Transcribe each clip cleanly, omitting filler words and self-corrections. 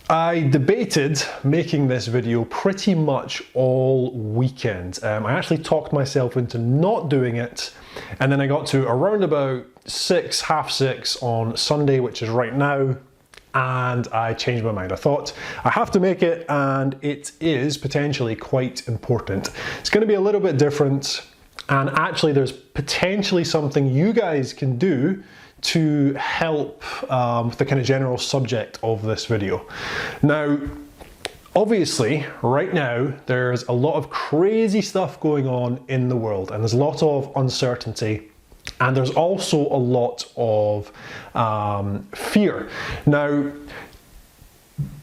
I debated making this video pretty much all weekend. I actually talked myself into not doing it, and then I got to around about half six on Sunday, which is right now, and I changed my mind. I thought I have to make it, and it is potentially quite important. It's going to be a little bit different, and actually there's potentially something you guys can do to help with the kind of general subject of this video. Now, obviously, right now, there's a lot of crazy stuff going on in the world, and there's a lot of uncertainty, and there's also a lot of fear. Now,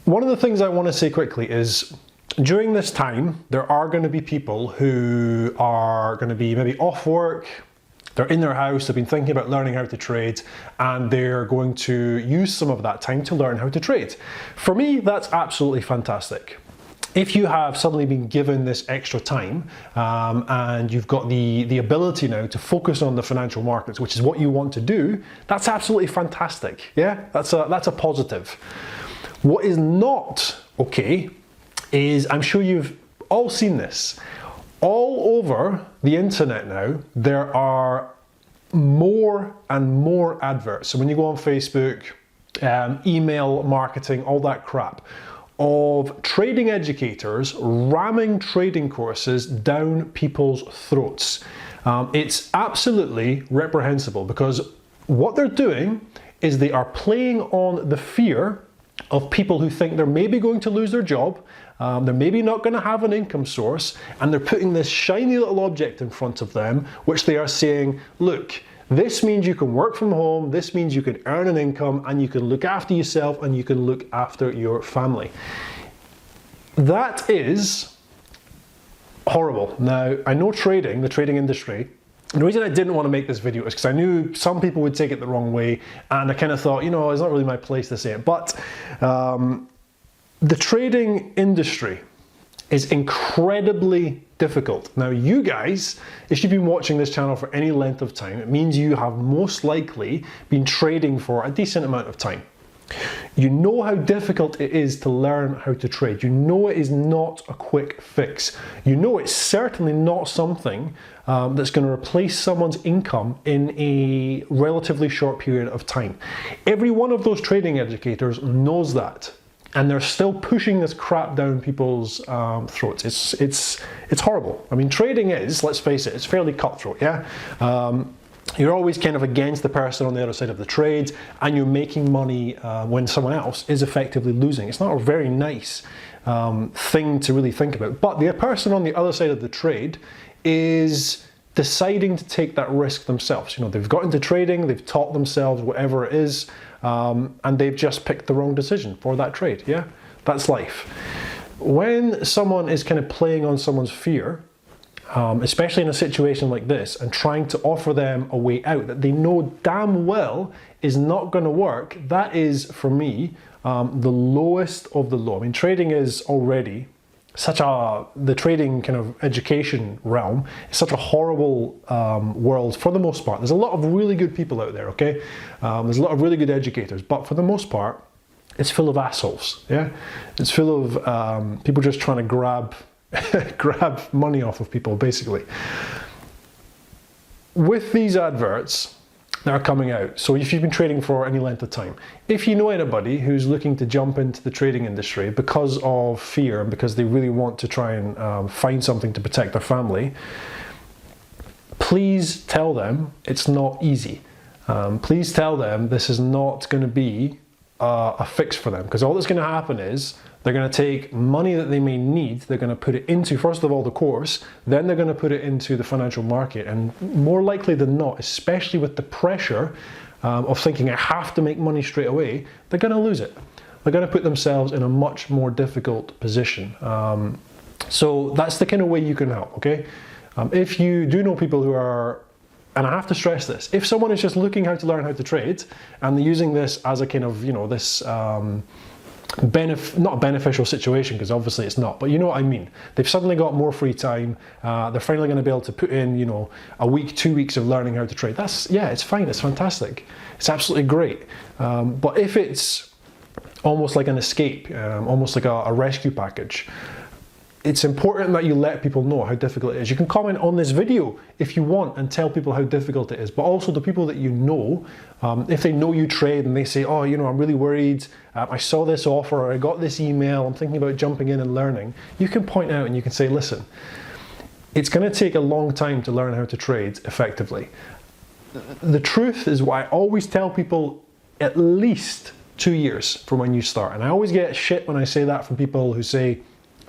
one of the things I want to say quickly is, during this time, there are going to be people who are going to be maybe off work. They're in their house, they've been thinking about learning how to trade, and they're going to use some of that time to learn how to trade. For me, that's absolutely fantastic. If you have suddenly been given this extra time and you've got the ability now to focus on the financial markets, which is what you want to do, that's absolutely fantastic. Yeah, that's a positive. What is not okay is, I'm sure you've all seen this, all over the internet now, there are more and more adverts. So when you go on Facebook, email marketing, all that crap, of trading educators ramming trading courses down people's throats. It's absolutely reprehensible, because what they're doing is they are playing on the fear of people who think they're maybe going to lose their job, they're maybe not going to have an income source, and they're putting this shiny little object in front of them, which they are saying, look, this means you can work from home, this means you can earn an income, and you can look after yourself, and you can look after your family. That is horrible. Now, I know the trading industry, the reason I didn't want to make this video is because I knew some people would take it the wrong way, and I kind of thought, you know, it's not really my place to say it. But the trading industry is incredibly difficult. Now, you guys, if you've been watching this channel for any length of time, it means you have most likely been trading for a decent amount of time. You know how difficult it is to learn how to trade. You know it is not a quick fix. You know it's certainly not something that's going to replace someone's income in a relatively short period of time. Every one of those trading educators knows that, and they're still pushing this crap down people's throats. It's horrible. I mean, trading is, let's face it, it's fairly cutthroat, yeah? You're always kind of against the person on the other side of the trade, and you're making money when someone else is effectively losing. It's not a very nice thing to really think about. But the person on the other side of the trade is deciding to take that risk themselves. You know, they've got into trading, they've taught themselves whatever it is, and they've just picked the wrong decision for that trade. Yeah, that's life. When someone is kind of playing on someone's fear, especially in a situation like this, and trying to offer them a way out that they know damn well is not going to work, that is, for me, the lowest of the low. I mean, trading is already the trading kind of education realm is such a horrible world for the most part. There's a lot of really good people out there, okay? There's a lot of really good educators, but for the most part, it's full of assholes, yeah? It's full of people just trying to grab money off of people, basically. With these adverts that are coming out, so if you've been trading for any length of time, if you know anybody who's looking to jump into the trading industry because of fear and because they really want to try and find something to protect their family, please tell them it's not easy. Please tell them this is not going to be a fix for them, because all that's going to happen is they're going to take money that they may need, they're going to put it into, first of all, the course, then they're going to put it into the financial market, and more likely than not, especially with the pressure of thinking I have to make money straight away, they're going to lose it. They're going to put themselves in a much more difficult position. So that's the kind of way you can help, okay? If you do know people who are, and I have to stress this, if someone is just looking how to learn how to trade, and they're using this as a kind of, you know, this not a beneficial situation, because obviously it's not, but you know what I mean. They've suddenly got more free time. They're finally going to be able to put in, you know, a week, 2 weeks of learning how to trade. That's, yeah, it's fine. It's fantastic. It's absolutely great. But if it's almost like an escape, almost like a rescue package. It's important that you let people know how difficult it is. You can comment on this video if you want and tell people how difficult it is, but also the people that you know, if they know you trade and they say, oh, you know, I'm really worried, I saw this offer, or I got this email, I'm thinking about jumping in and learning, you can point out and you can say, listen, it's going to take a long time to learn how to trade effectively. The truth is what I always tell people, at least 2 years from when you start. And I always get shit when I say that from people who say,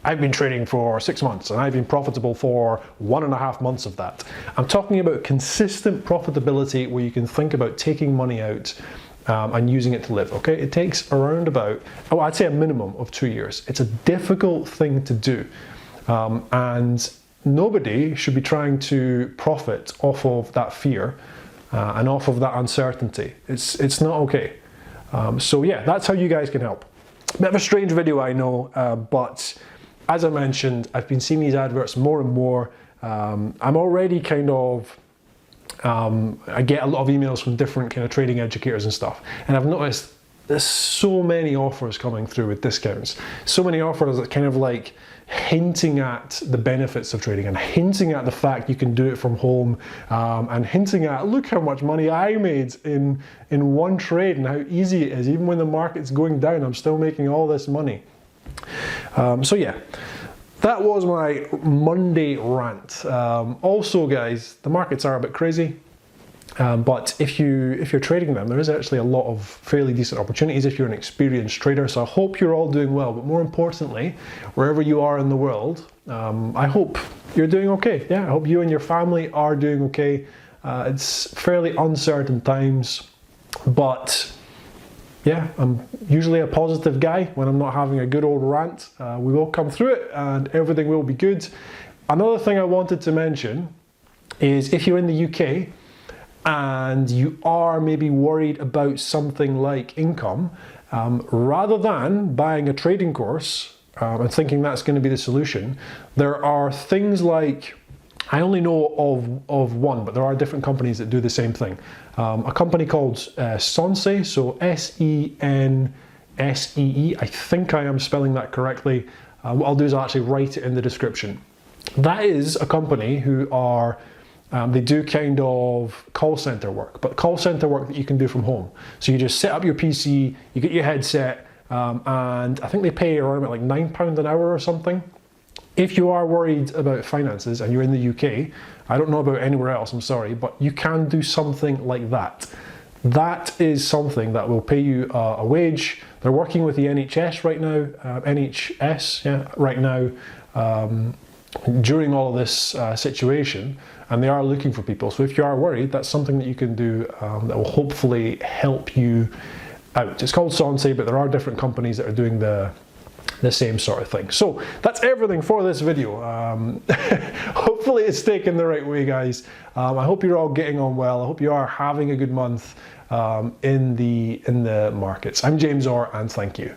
I've been trading for 6 months and I've been profitable for 1.5 months of that. I'm talking about consistent profitability where you can think about taking money out and using it to live, okay? It takes around about, oh, I'd say a minimum of 2 years. It's a difficult thing to do. And nobody should be trying to profit off of that fear and off of that uncertainty. It's not okay. So yeah, that's how you guys can help. Bit of a strange video, I know, but as I mentioned, I've been seeing these adverts more and more. I'm already kind of, I get a lot of emails from different kind of trading educators and stuff, and I've noticed there's so many offers coming through with discounts. So many offers that kind of like hinting at the benefits of trading and hinting at the fact you can do it from home, and hinting at, look how much money I made in one trade and how easy it is. Even when the market's going down, I'm still making all this money. So yeah, that was my Monday rant. Also guys, the markets are a bit crazy, but if you're trading them, there is actually a lot of fairly decent opportunities if you're an experienced trader. So I hope you're all doing well, but more importantly, wherever you are in the world, I hope you're doing okay. Yeah, I hope you and your family are doing okay. It's fairly uncertain times, but yeah, I'm usually a positive guy when I'm not having a good old rant. We will come through it and everything will be good. Another thing I wanted to mention is if you're in the UK and you are maybe worried about something like income, rather than buying a trading course and thinking that's going to be the solution, there are things like, I only know of one, but there are different companies that do the same thing. A company called Sensei, so S-E-N-S-E-E. I think I am spelling that correctly. What I'll do is I'll actually write it in the description. That is a company who are, they do kind of call center work, but call center work that you can do from home. So you just set up your PC, you get your headset, and I think they pay around about like £9 an hour or something. If you are worried about finances and you're in the UK, I don't know about anywhere else, I'm sorry, but you can do something like that. That is something that will pay you a wage. They're working with the NHS right now, right now, during all of this situation, and they are looking for people. So if you are worried, that's something that you can do that will hopefully help you out. It's called Sensei, but there are different companies that are doing the same sort of thing. So that's everything for this video. Hopefully it's taken the right way, guys. I hope you're all getting on well. I hope you are having a good month in the markets. I'm James Orr, and thank you.